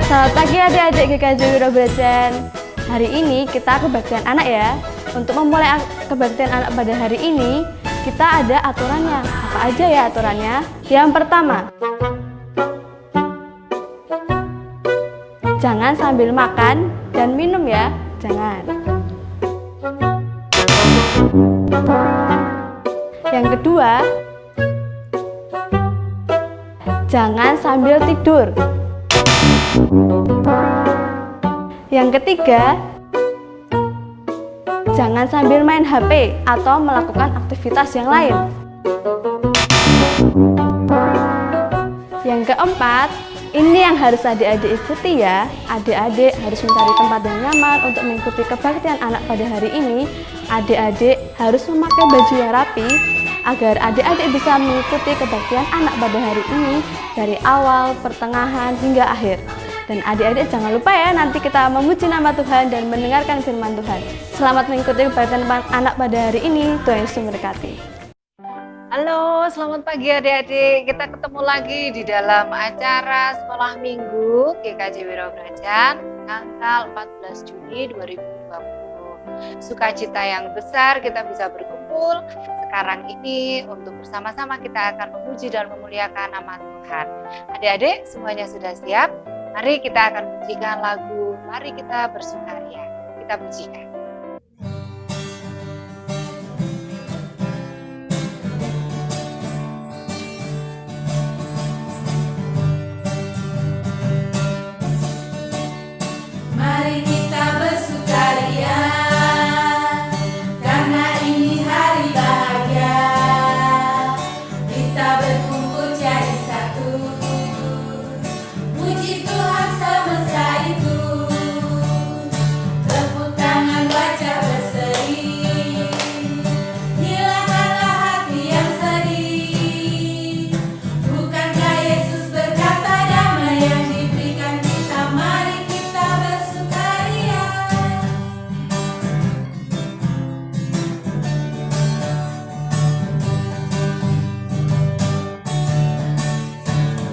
Selamat pagi adik-adik GKJ Wiro Brajan. Hari ini kita kebaktian anak ya. Untuk memulai kebaktian anak pada hari ini, kita ada aturannya. Apa aja ya aturannya? Yang pertama, jangan sambil makan dan minum ya. Jangan. Yang kedua, jangan sambil tidur. Yang ketiga, jangan sambil main HP atau melakukan aktivitas yang lain. Yang keempat, ini yang harus adik-adik ikuti ya. Adik-adik harus mencari tempat yang nyaman untuk mengikuti kebaktian anak pada hari ini. Adik-adik harus memakai baju yang rapi agar adik-adik bisa mengikuti kebaktian anak pada hari ini dari awal, pertengahan, hingga akhir. Dan adik-adik jangan lupa ya, nanti kita memuji nama Tuhan dan mendengarkan firman Tuhan. Selamat mengikuti kebaktian anak pada hari ini. Tuhan Yesus memberkati. Halo, selamat pagi adik-adik. Kita ketemu lagi di dalam acara Sekolah Minggu GKJ Wiro Brajan tanggal 14 Juni 2020. Sukacita yang besar kita bisa berkumpul sekarang ini untuk bersama-sama kita akan memuji dan memuliakan nama Tuhan. Adik-adik semuanya sudah siap? Mari kita akan pujikan lagu Mari Kita Bersukaria. Kita pujikan. Mari kita bersukaria, karena ini hari bahagia. Kita berkumpul jadi satu, puji Tuhan semesta itu. Tepuk tangan wajah berseri, hilangkanlah hati yang sedih. Bukankah Yesus berkata damai yang diberikan kita? Mari kita bersukaria.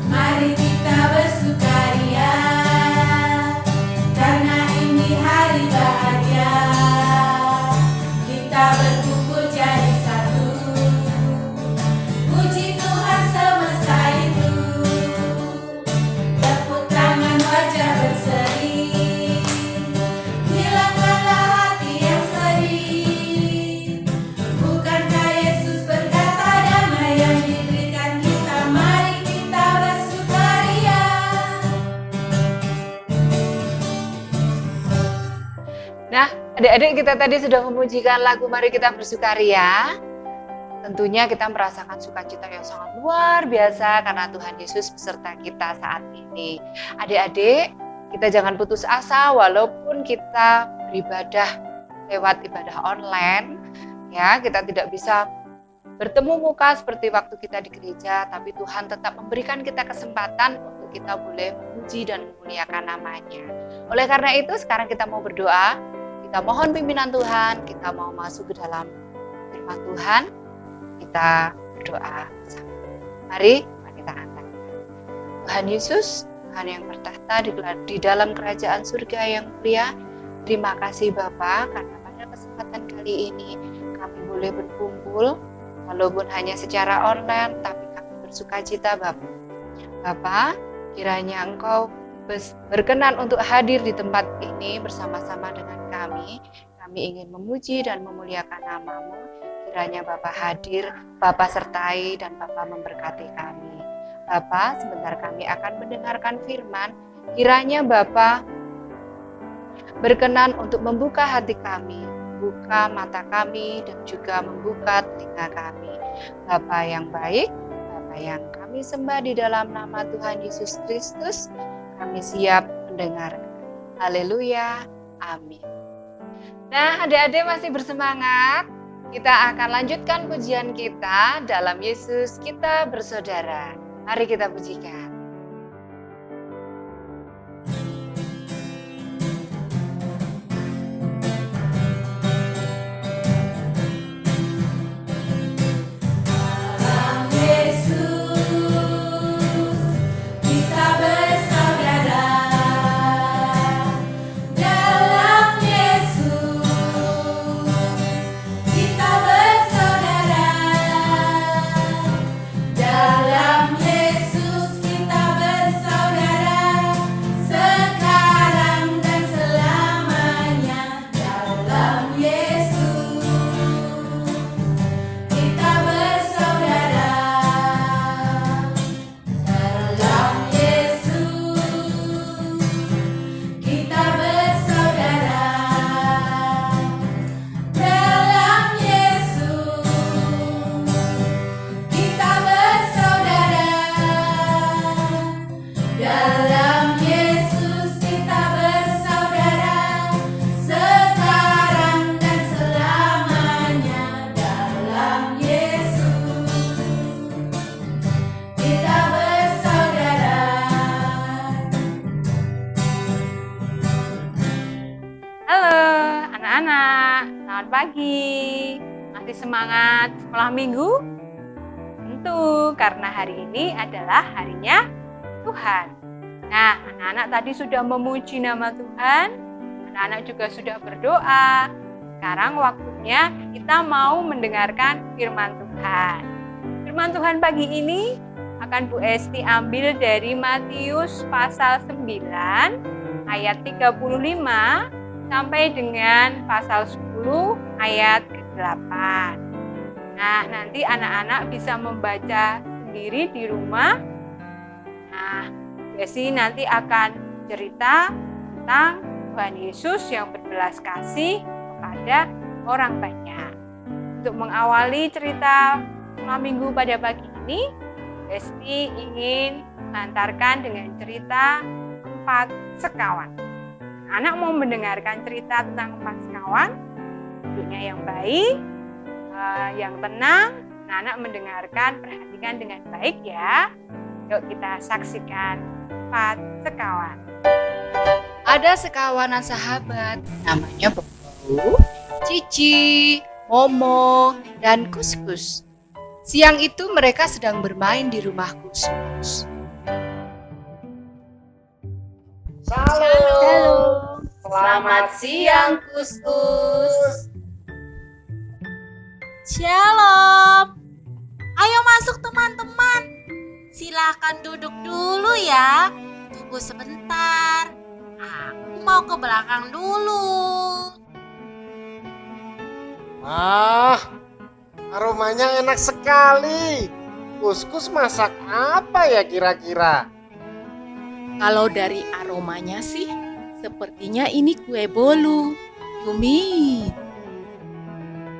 Mari kita bersukaria, karena ini hari bahagia. Kita berkumpul jadi satu, puji Tuhan semesta itu. Tepuk tangan wajah berseri, hilangkanlah hati yang sedih. Bukankah Yesus berkata damai yang diberikan kita? Mari kita bersukaria. Nah, adik-adik kita tadi sudah memujikan lagu Mari Kita Bersukaria. Tentunya kita merasakan sukacita yang sangat luar biasa karena Tuhan Yesus beserta kita saat ini. Adik-adik, kita jangan putus asa walaupun kita beribadah lewat ibadah online. Ya, kita tidak bisa bertemu muka seperti waktu kita di gereja, tapi Tuhan tetap memberikan kita kesempatan untuk kita boleh memuji dan memuliakan nama-Nya. Oleh karena itu, sekarang kita mau berdoa, kita mohon pimpinan Tuhan, kita mau masuk ke dalam firman Tuhan, kita berdoa bersama. Mari kita angkat. Tuhan Yesus, Tuhan yang bertahta di dalam kerajaan surga yang mulia, terima kasih Bapa karena pada kesempatan kali ini kami boleh berkumpul, walaupun hanya secara online, tapi kami bersukacita Bapa. Bapa, kiranya Engkau berkenan untuk hadir di tempat ini bersama-sama dengan kami. Kami ingin memuji dan memuliakan nama-Mu. Kiranya Bapa hadir, Bapa sertai, dan Bapa memberkati kami. Bapa, sebentar kami akan mendengarkan firman. Kiranya Bapa berkenan untuk membuka hati kami, buka mata kami, dan juga membuka telinga kami. Bapa yang baik, Bapa yang kami sembah di dalam nama Tuhan Yesus Kristus, kami siap mendengarkan. Haleluya, amin. Nah, adik-adik masih bersemangat? Kita akan lanjutkan pujian kita dalam Yesus kita bersaudara. Mari kita pujikan. Dalam Yesus kita bersaudara. pagi? Masih semangat sekolah minggu? Tentu, karena hari ini adalah harinya Tuhan. Nah, anak-anak tadi sudah memuji nama Tuhan, anak-anak juga sudah berdoa. Sekarang waktunya kita mau mendengarkan firman Tuhan. Firman Tuhan pagi ini akan Bu Esti ambil dari Matius pasal 9 ayat 35 sampai dengan pasal 10 ayat ke-8. Nah, nanti anak-anak bisa membaca sendiri di rumah. Nah, Esti nanti akan cerita tentang Tuhan Yesus yang berbelas kasih kepada orang banyak. Untuk mengawali cerita malam minggu pada pagi ini, Esti ingin mengantarkan dengan cerita 4 sekawan. Anak mau mendengarkan cerita tentang 4 sekawan, duduknya yang baik, yang tenang. Anak mendengarkan, perhatikan dengan baik ya. Yuk kita saksikan 4 sekawan. Ada sekawanan sahabat, namanya Bobo, Cici, Momo, dan Kuskus. Siang itu mereka sedang bermain di rumah Kuskus. Halo. Selamat siang, Kuskus. Shalom. Ayo masuk teman-teman. Silakan duduk dulu ya. Tunggu sebentar. Aku mau ke belakang dulu. Aromanya enak sekali. Kuskus masak apa ya kira-kira? Kalau dari aromanya sih, sepertinya ini kue bolu. Yummy.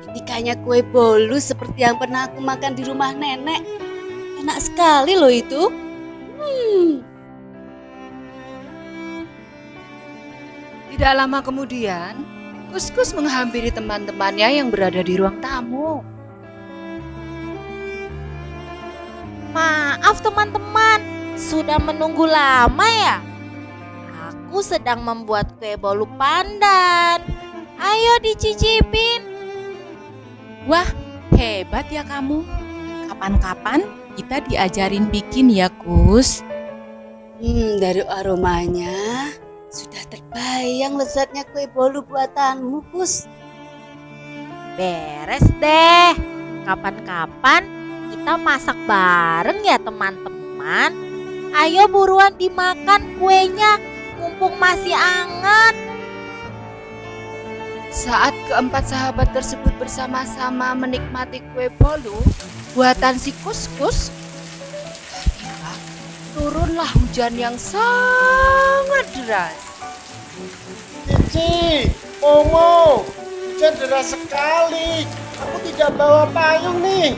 Ini kayaknya kue bolu seperti yang pernah aku makan di rumah nenek. Enak sekali loh itu. Tidak lama kemudian, Kuskus menghampiri teman-temannya yang berada di ruang tamu. Maaf teman-teman, sudah menunggu lama ya? Aku sedang membuat kue bolu pandan. Ayo dicicipin. Wah, hebat ya kamu. Kapan-kapan kita diajarin bikin ya, Kus. Dari aromanya sudah terbayang lezatnya kue bolu buatanmu, Kus. Beres deh. Kapan-kapan kita masak bareng ya teman-teman. Ayo buruan dimakan kuenya, mumpung masih hangat. Saat keempat sahabat tersebut bersama-sama menikmati kue bolu buatan si Kuskus, tiba-tiba turunlah hujan yang sangat deras. Cici, Momo, hujan deras sekali. Aku tidak bawa payung nih.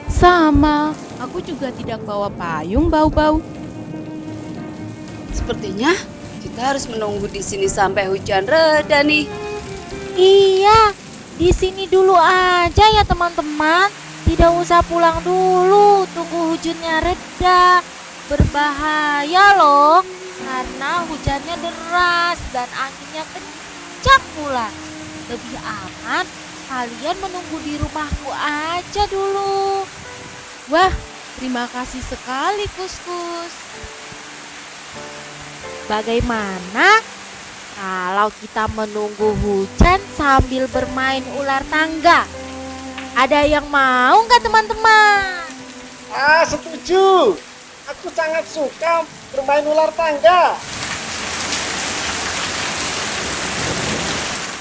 Sama, aku juga tidak bawa payung, Bau-bau. Sepertinya kita harus menunggu di sini sampai hujan reda nih. Iya, di sini dulu aja ya teman-teman. Tidak usah pulang dulu, tunggu hujannya reda. Berbahaya loh, karena hujannya deras dan anginnya kencang pula. Lebih aman kalian menunggu di rumahku aja dulu. Wah, terima kasih sekali, Kuskus. Bagaimana kalau kita menunggu hujan sambil bermain ular tangga? Ada yang mau nggak teman-teman? Setuju. Aku sangat suka bermain ular tangga.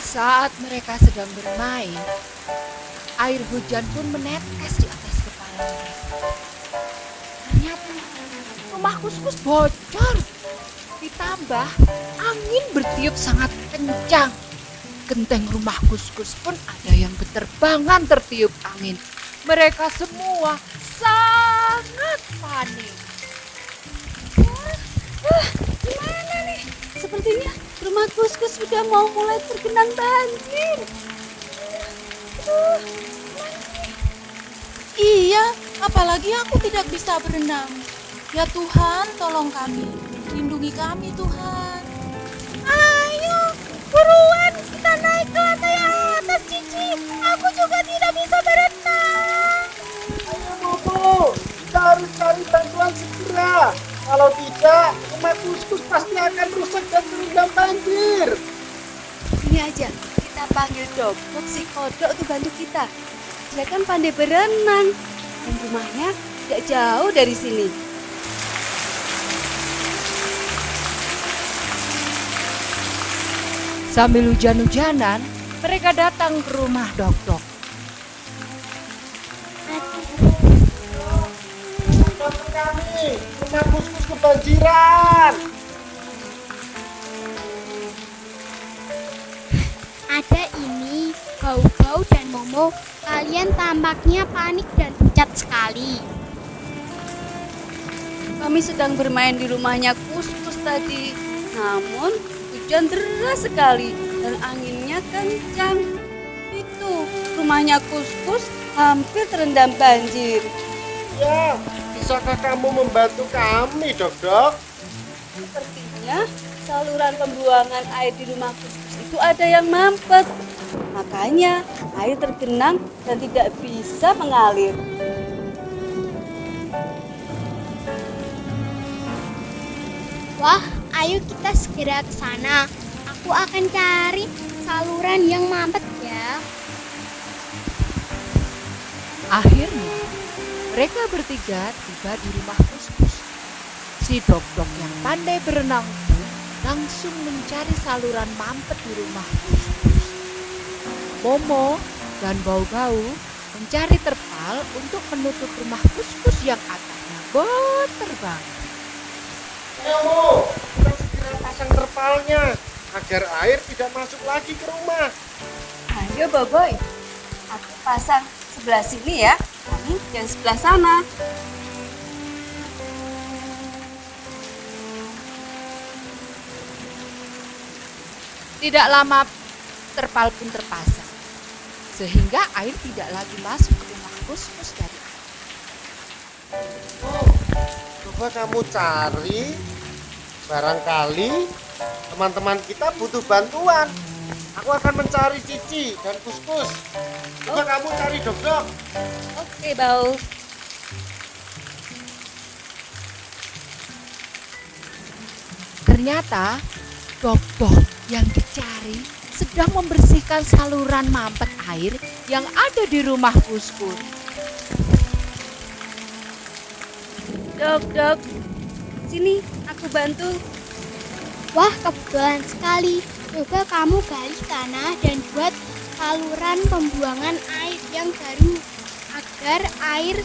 Saat mereka sedang bermain, air hujan pun menetes di atas kepala mereka. Ternyata rumah Kuskus bocor. Ditambah angin bertiup sangat kencang. Genteng rumah Kuskus pun ada yang berterbangan tertiup angin. Mereka semua sangat panik. Gimana nih? Sepertinya rumah Kuskus sudah mau mulai tergenang banjir. Iya, apalagi aku tidak bisa berenang. Ya Tuhan, tolong kami. Lindungi kami, Tuhan. Ayo, buruan kita naik ke lantai atas, Cici. Aku juga tidak bisa berenang. Ayo Momo, kita harus cari bantuan segera. Kalau tidak, rumah Kuskus pasti akan rusak dan terendam banjir. Ini aja, kita panggil Dok si kodok untuk bantu kita. Dia kan pandai berenang dan rumahnya tidak jauh dari sini. Sambil hujan-hujanan, mereka datang ke rumah Dok. Bantu kami, rumah Kuskus kebanjiran. Ada ini, Bau-Bau dan Momo, kalian tampaknya panik dan pucat sekali. Kami sedang bermain di rumahnya Kuskus tadi. Namun hujan deras sekali dan anginnya kencang. Itu rumahnya Kuskus hampir terendam banjir. Ya, bisakah kamu membantu kami, Dok? Sepertinya saluran pembuangan air di rumah Kuskus itu ada yang mampet. Makanya air tergenang dan tidak bisa mengalir. Wah, ayo kita segera ke sana. Aku akan cari saluran yang mampet ya. Akhirnya, mereka bertiga tiba di rumah Kuskus. Si Dok yang pandai berenang pun langsung mencari saluran mampet di rumah Kuskus. Momo dan Bau-Bau mencari terpal untuk menutup rumah Kuskus yang atapnya berterbangan. Ayo Mo, kita segera pasang terpalnya agar air tidak masuk lagi ke rumah. Ayo Boboy, aku pasang sebelah sini ya, kamu yang sebelah sana. Tidak lama terpal pun terpasang, sehingga air tidak lagi masuk ke rumah Kuskus dari atas. Coba kamu cari, barangkali teman-teman kita butuh bantuan. Aku akan mencari Cici dan Kuskus. Coba kamu cari Dok. Oke, Bau. Ternyata Dok yang dicari sedang membersihkan saluran mampet air yang ada di rumah Kuskus. Dok, sini aku bantu. Wah, kebetulan sekali. Coba kamu gali tanah dan buat saluran pembuangan air yang baru agar air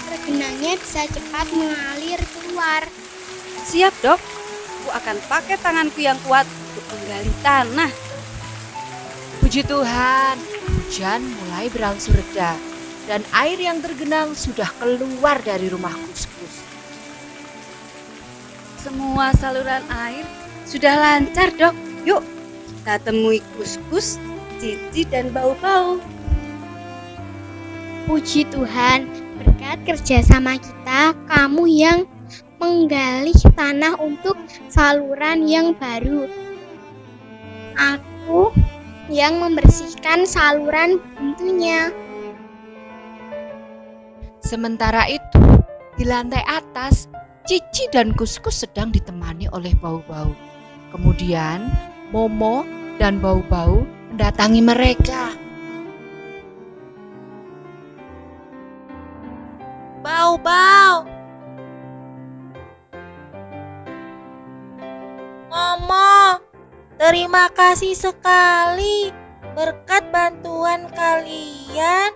tergenangnya bisa cepat mengalir keluar. Siap, Dok. Aku akan pakai tanganku yang kuat untuk menggali tanah. Puji Tuhan, hujan mulai berangsur reda dan air yang tergenang sudah keluar dari rumah Kuskus. Semua saluran air sudah lancar, Dok. Yuk, kita temui Kuskus, Cici, dan Bau-Bau. Puji Tuhan, berkat kerjasama kita, kamu yang menggali tanah untuk saluran yang baru. Aku yang membersihkan saluran buntunya. Sementara itu, di lantai atas, Cici dan Kuskus sedang ditemani oleh Bau-Bau. Kemudian, Momo dan Bau-Bau mendatangi mereka. Bau-Bau. Momo, terima kasih sekali. Berkat bantuan kalian,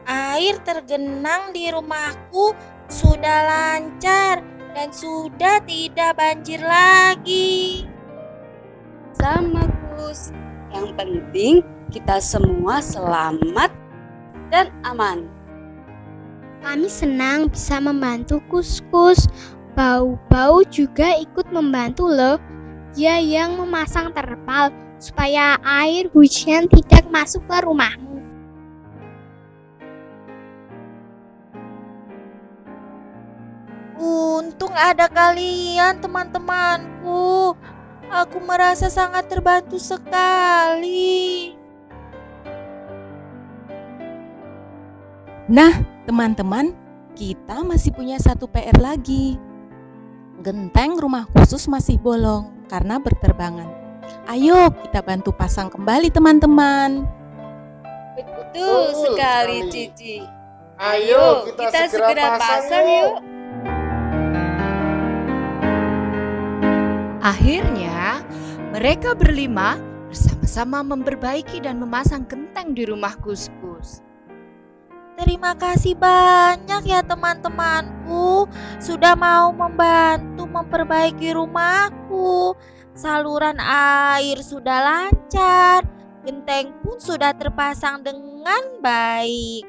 air tergenang di rumahku sudah lancar dan sudah tidak banjir lagi. Sama, Kus. Yang penting kita semua selamat dan aman. Kami senang bisa membantu Kuskus. Bau-Bau juga ikut membantu loh. Dia yang memasang terpal supaya air hujan tidak masuk ke rumahmu. Untung ada kalian, teman-temanku. Aku merasa sangat terbantu sekali. Nah, teman-teman, kita masih punya satu PR lagi. Genteng rumah khusus masih bolong karena berterbangan. Ayo kita bantu pasang kembali teman-teman. Betul sekali, Cici. Ayo kita segera pasang yuk. Akhirnya, mereka berlima bersama-sama memperbaiki dan memasang genteng di rumah Kuskus. Terima kasih banyak ya teman-temanku sudah mau membantu memperbaiki rumahku. Saluran air sudah lancar, genteng pun sudah terpasang dengan baik.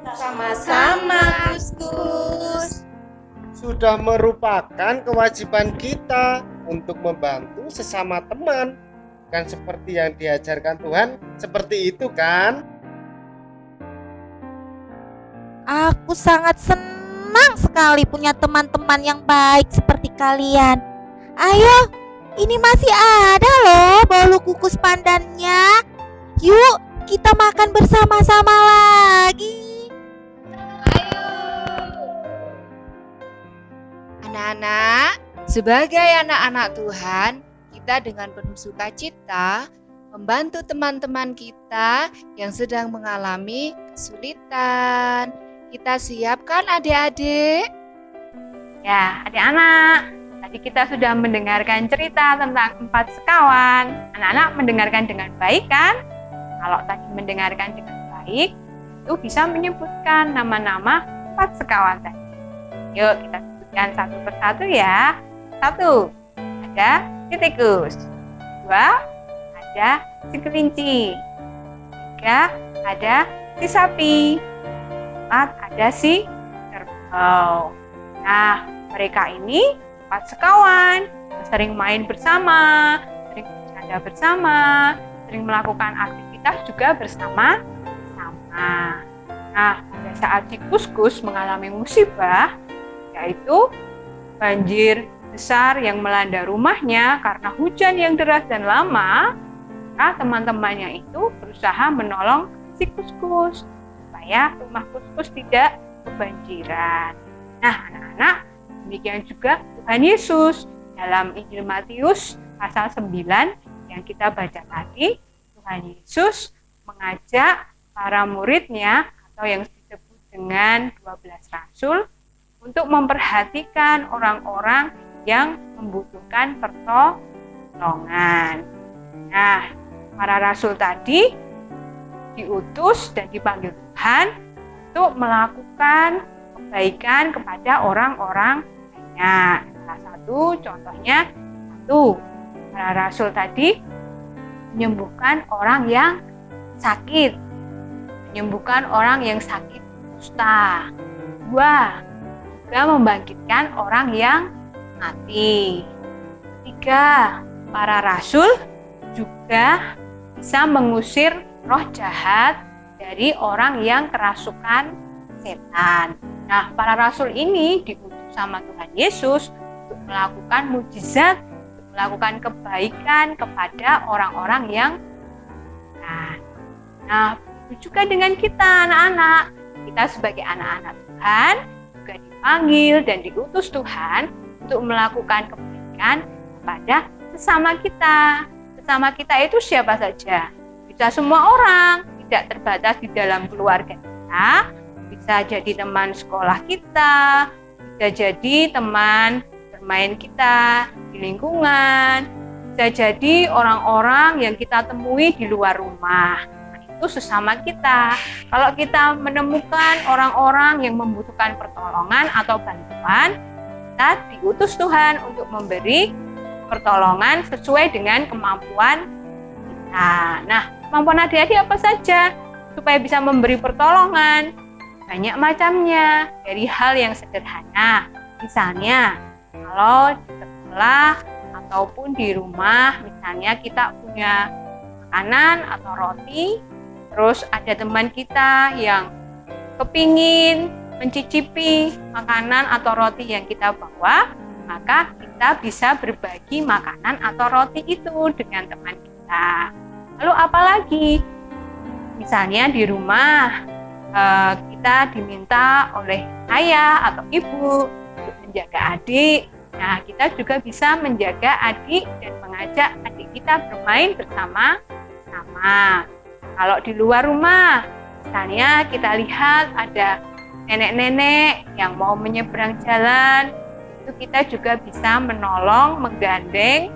Sama-sama, Kuskus. Sudah merupakan kewajiban kita untuk membantu sesama teman. Kan seperti yang diajarkan Tuhan, seperti itu kan? Aku sangat senang sekali punya teman-teman yang baik seperti kalian. Ayo, ini masih ada loh bolu kukus pandannya. Yuk, kita makan bersama-sama lagi. Anak-anak, sebagai anak-anak Tuhan, kita dengan penuh sukacita membantu teman-teman kita yang sedang mengalami kesulitan. Kita siapkan adik-adik? Ya, adik-anak, tadi kita sudah mendengarkan cerita tentang 4 sekawan. Anak-anak mendengarkan dengan baik kan? Kalau tadi mendengarkan dengan baik, itu bisa menyebutkan nama-nama 4 sekawan tadi. Yuk kita sebutkan satu persatu ya. 1, ada si tikus. 2, ada si kelinci. 3, ada si sapi. 4, ada si kerbau. Nah, mereka ini 4 sekawan, sering main bersama, sering bercanda bersama, sering melakukan aktivitas juga bersama-sama. Nah, pada saat si Kuskus mengalami musibah, yaitu banjir besar yang melanda rumahnya karena hujan yang deras dan lama, maka teman-temannya itu berusaha menolong si Kuskus supaya rumah Kuskus tidak kebanjiran. Nah, anak-anak, demikian juga Tuhan Yesus dalam Injil Matius pasal 9 yang kita baca tadi. Tuhan Yesus mengajak para muridnya atau yang disebut dengan 12 rasul untuk memperhatikan orang-orang yang membutuhkan pertolongan. Nah, para rasul tadi diutus dan dipanggil Tuhan untuk melakukan kebaikan kepada orang-orang banyak. Salah satu contohnya, para rasul tadi menyembuhkan orang yang sakit, menyembuhkan orang yang sakit kusta. 2, juga membangkitkan orang yang mati. 3, para rasul juga bisa mengusir roh jahat dari orang yang kerasukan setan. Nah, para rasul ini diutus sama Tuhan Yesus untuk melakukan mujizat, untuk melakukan kebaikan kepada orang-orang yang Nah, juga dengan kita anak-anak, kita sebagai anak-anak Tuhan juga dipanggil dan diutus Tuhan untuk melakukan kebaikan kepada sesama kita. Sesama kita itu siapa saja? Bisa semua orang, tidak terbatas di dalam keluarga kita, bisa jadi teman sekolah kita, bisa jadi teman bermain kita di lingkungan, bisa jadi orang-orang yang kita temui di luar rumah. Nah, itu sesama kita. Kalau kita menemukan orang-orang yang membutuhkan pertolongan atau bantuan, kita diutus Tuhan untuk memberi pertolongan sesuai dengan kemampuan kita. Nah, kemampuan adik-adik apa saja supaya bisa memberi pertolongan? Banyak macamnya, dari hal yang sederhana. Misalnya, kalau di sekolah ataupun di rumah, misalnya kita punya makanan atau roti, terus ada teman kita yang kepingin mencicipi makanan atau roti yang kita bawa, maka kita bisa berbagi makanan atau roti itu dengan teman kita. Lalu apalagi? Misalnya di rumah, kita diminta oleh ayah atau ibu untuk menjaga adik. Nah, kita juga bisa menjaga adik dan mengajak adik kita bermain bersama-sama. Kalau di luar rumah, misalnya kita lihat ada nenek-nenek yang mau menyeberang jalan, itu kita juga bisa menolong, menggandeng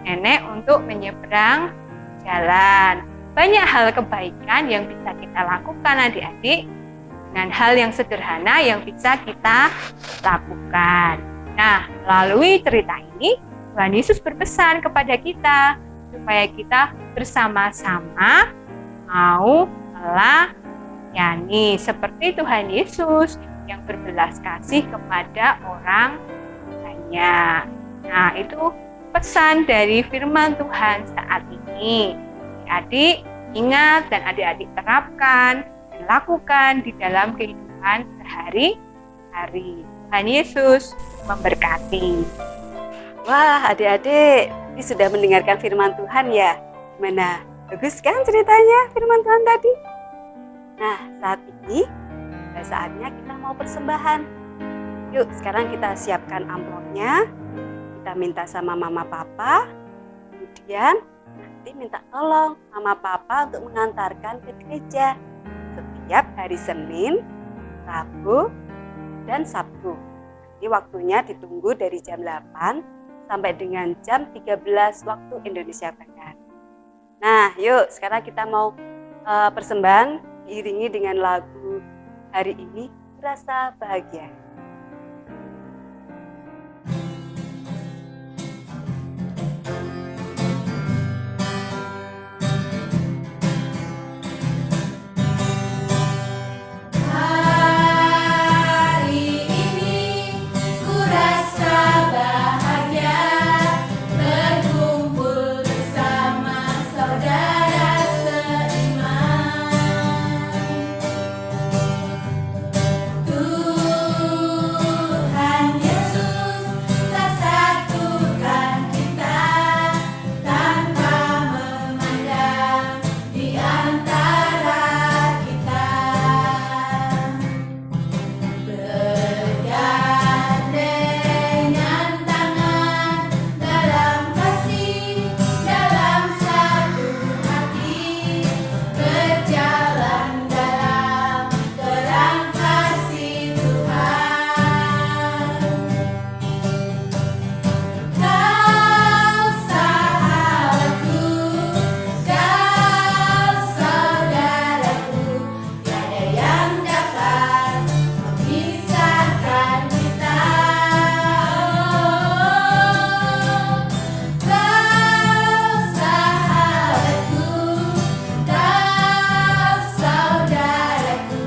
nenek untuk menyeberang jalan. Banyak hal kebaikan yang bisa kita lakukan adik-adik dengan hal yang sederhana yang bisa kita lakukan. Nah, melalui cerita ini, Tuhan Yesus berpesan kepada kita supaya kita bersama-sama mau melayani seperti Tuhan Yesus yang berbelas kasih kepada orang banyak. Nah, itu pesan dari firman Tuhan saat ini. Adik-adik ingat dan adik-adik terapkan dan lakukan di dalam kehidupan sehari-hari. Tuhan Yesus memberkati. Wah, adik-adik, ini sudah mendengarkan firman Tuhan ya? Gimana? Bagus kan ceritanya firman Tuhan tadi? Nah, saat ini saatnya kita mau persembahan. Yuk, sekarang kita siapkan amplopnya. Kita minta sama mama papa. Kemudian nanti minta tolong mama papa untuk mengantarkan ke gereja setiap hari Senin, Rabu, dan Sabtu. Ini waktunya ditunggu dari jam 8 sampai dengan jam 13 waktu Indonesia Barat. Nah, yuk sekarang kita mau persembahan diiringi dengan lagu hari ini Rasa Bahagia. Hari ini ku rasa bahagia berkumpul bersama saudara seiman. Tuhan Yesus telah satukan kita tanpa memandang di antara kita. Bergandengan tangan dalam kasih, dalam satu hati, berjalan dalam terang kasih Tuhan. Kau sahabatku, kau saudaraku, tiada yang dapat memisahkan kita. Kau sahabatku, kau saudaraku,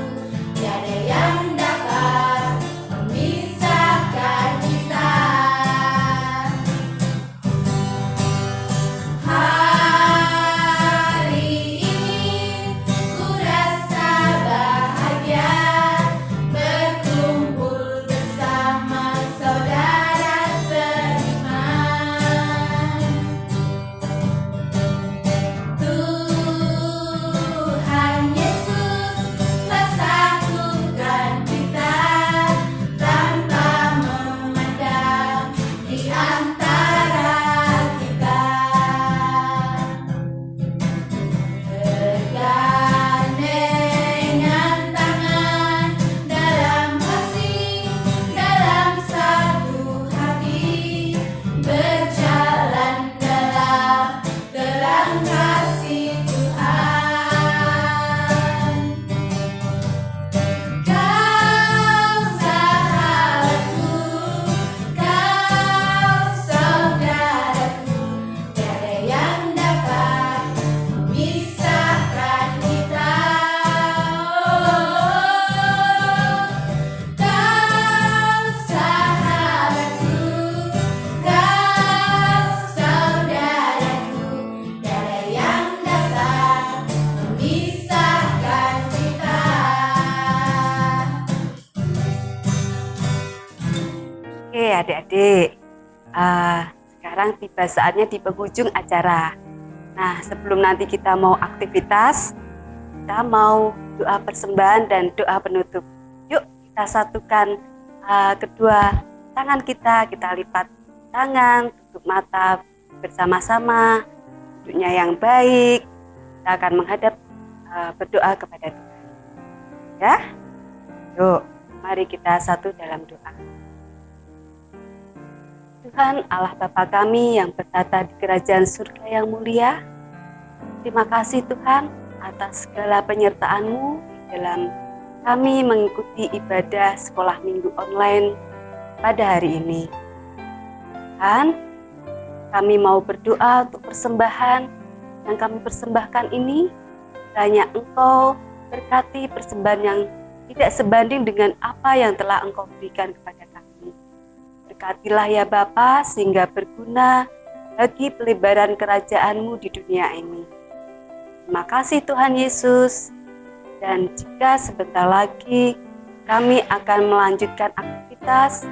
tiada yang dapat memisahkan kita. Hari ini ku rasa bahagia berkumpul bersama saudara seiman. Tuhan Yesus telah satukan kita tanpa memandang di antara kita. Bergandengan tangan dalam kasih, dalam satu hati, berjalan dalam terang kasih Tuhan. Kau sahabatku, kau saudaraku, tiada yang dapat memisahkan kita. Kau sahabatku, kau saudaraku, tiada yang dapat memisahkan kita. Oke adik-adik, sekarang tiba saatnya di penghujung acara. Nah, sebelum nanti kita mau aktivitas, kita mau doa persembahan dan doa penutup. Yuk kita satukan kedua tangan kita lipat tangan, tutup mata bersama-sama, duduknya yang baik. Kita akan menghadap berdoa kepada Tuhan. Ya, yuk mari kita satu dalam doa. Tuhan Allah Bapa kami yang bertata di kerajaan surga yang mulia, terima kasih Tuhan atas segala penyertaan-Mu dalam kami mengikuti ibadah sekolah minggu online pada hari ini. Tuhan, kami mau berdoa untuk persembahan yang kami persembahkan ini, kiranya Engkau berkati persembahan yang tidak sebanding dengan apa yang telah Engkau berikan kepada kami. Berkatilah ya Bapa sehingga berguna bagi pelebaran kerajaan-Mu di dunia ini. Terima kasih Tuhan Yesus. Dan jika sebentar lagi kami akan melanjutkan aktivitas,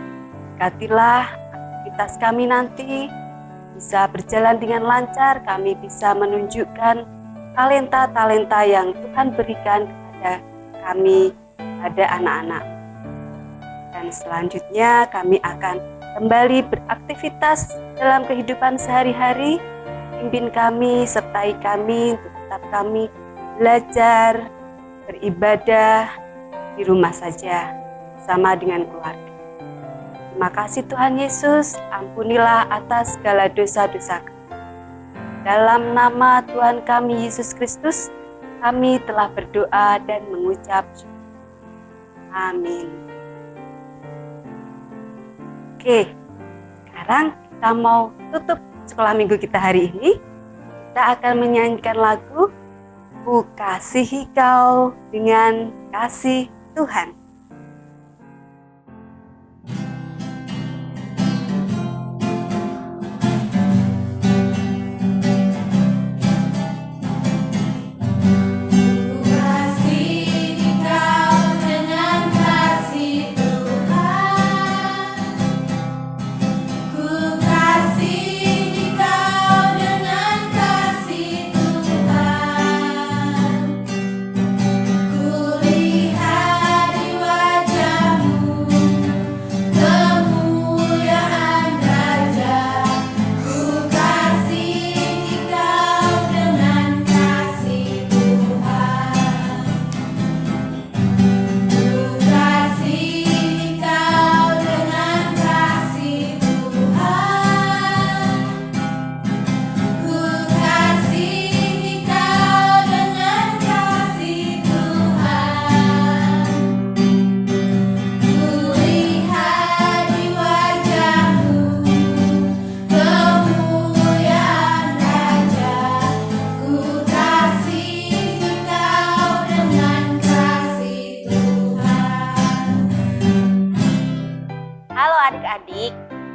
berkatilah aktivitas kami nanti bisa berjalan dengan lancar, kami bisa menunjukkan talenta-talenta yang Tuhan berikan kepada kami, pada anak-anak. Dan selanjutnya kami akan kembali beraktivitas dalam kehidupan sehari-hari. Pimpin kami, sertai kami, untuk tetap kami belajar, beribadah di rumah saja, bersama dengan keluarga. Terima kasih Tuhan Yesus, ampunilah atas segala dosa-dosa kami. Dalam nama Tuhan kami Yesus Kristus, kami telah berdoa dan mengucap syukur. Amin. Oke, sekarang kita mau tutup sekolah minggu kita hari ini. Kita akan menyanyikan lagu Ku Kasihi Kau dengan Kasih Tuhan. adik-adik,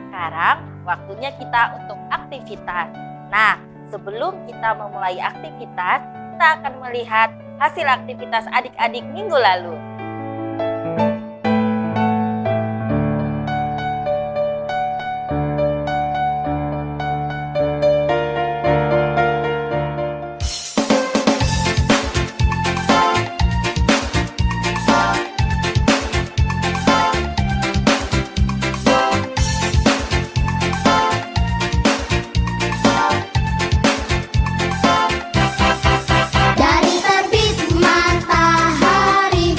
sekarang waktunya kita untuk aktivitas. Nah, sebelum kita memulai aktivitas, kita akan melihat hasil aktivitas adik-adik minggu lalu. Dari terbit matahari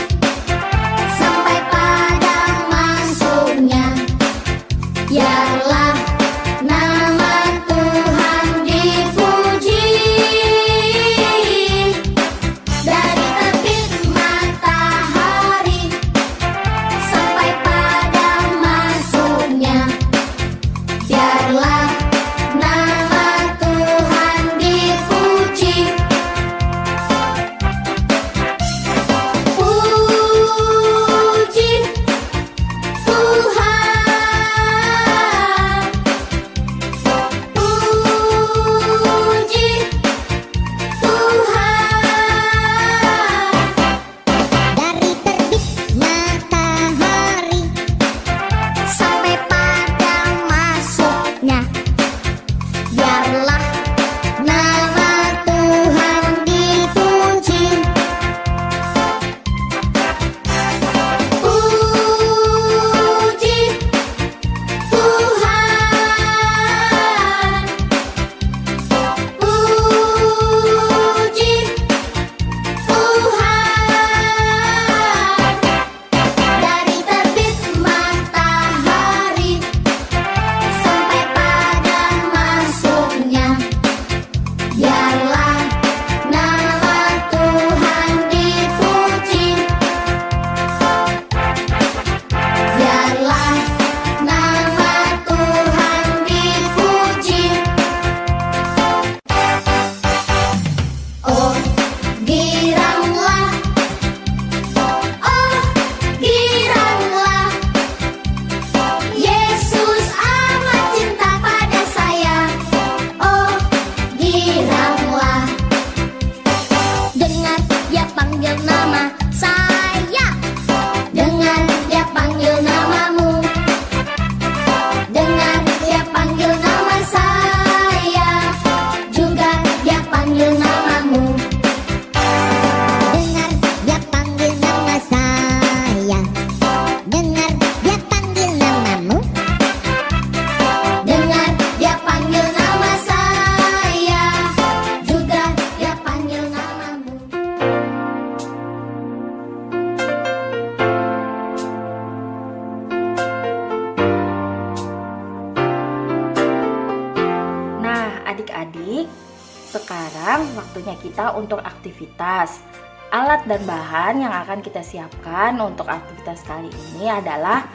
Sekarang waktunya kita untuk aktivitas. Alat dan bahan yang akan kita siapkan untuk aktivitas kali ini adalah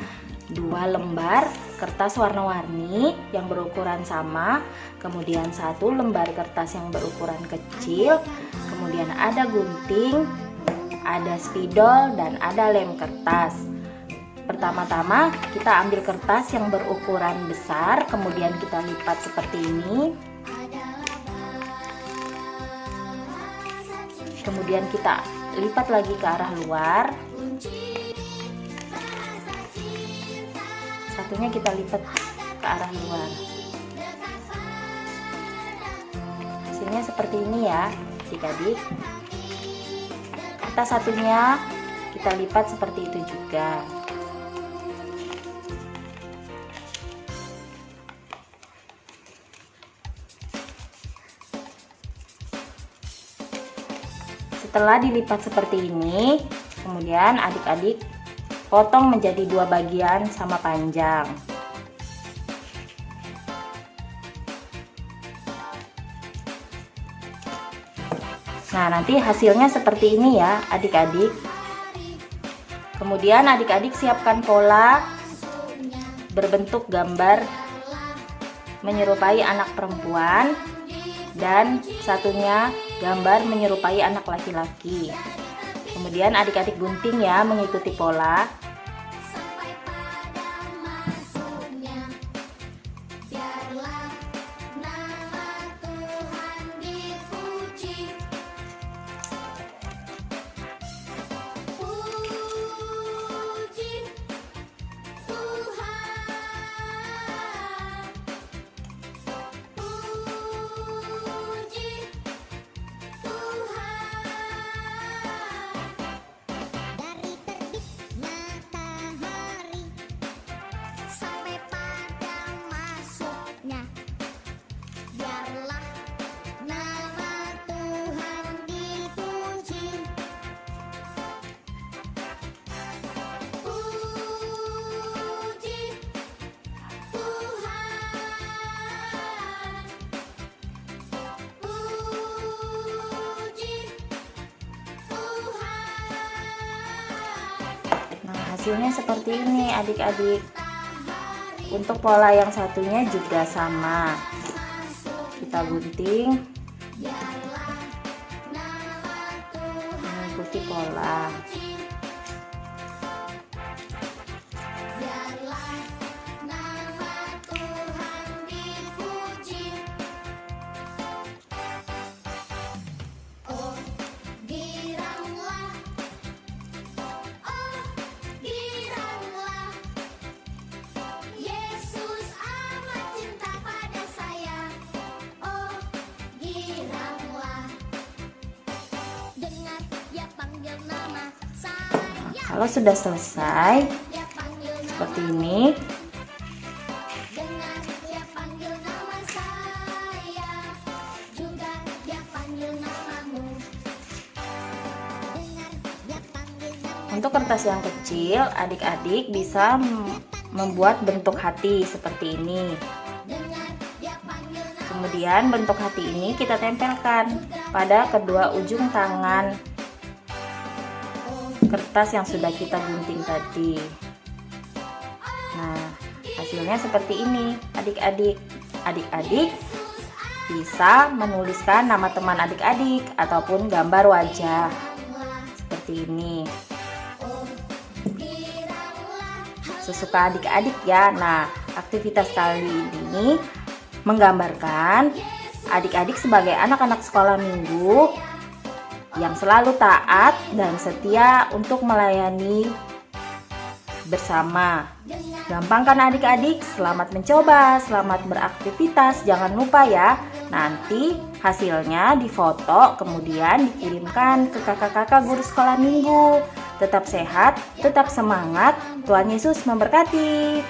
2 lembar kertas warna-warni yang berukuran sama, kemudian 1 lembar kertas yang berukuran kecil, kemudian ada gunting, ada spidol, dan ada lem kertas. Pertama-tama kita ambil kertas yang berukuran besar, kemudian kita lipat seperti ini. Kemudian kita lipat lagi ke arah luar. Satunya kita lipat ke arah luar. Hasilnya seperti ini ya, adik-adik. Kertas satunya kita lipat seperti itu juga. Setelah dilipat seperti ini, kemudian adik-adik potong menjadi 2 bagian sama panjang. Nah, nanti hasilnya seperti ini ya adik-adik. Kemudian adik-adik siapkan pola berbentuk gambar menyerupai anak perempuan, dan satunya gambar menyerupai anak laki-laki. Kemudian adik-adik gunting ya mengikuti pola. Hasilnya seperti ini adik-adik. Untuk pola yang satunya juga sama, kita gunting mengikuti pola. Kalau sudah selesai seperti ini, untuk kertas yang kecil adik-adik bisa membuat bentuk hati seperti ini. Kemudian bentuk hati ini kita tempelkan pada kedua ujung tangan kertas yang sudah kita gunting tadi. Nah, hasilnya seperti ini adik-adik. Adik-adik bisa menuliskan nama teman adik-adik ataupun gambar wajah seperti ini. Sesuka adik-adik ya. Nah, aktivitas kali ini menggambarkan adik-adik sebagai anak-anak sekolah minggu yang selalu taat dan setia untuk melayani bersama. Gampang kan adik-adik? Selamat mencoba, selamat beraktivitas. Jangan lupa ya, nanti hasilnya difoto kemudian dikirimkan ke kakak-kakak guru sekolah minggu. Tetap sehat, tetap semangat. Tuhan Yesus memberkati.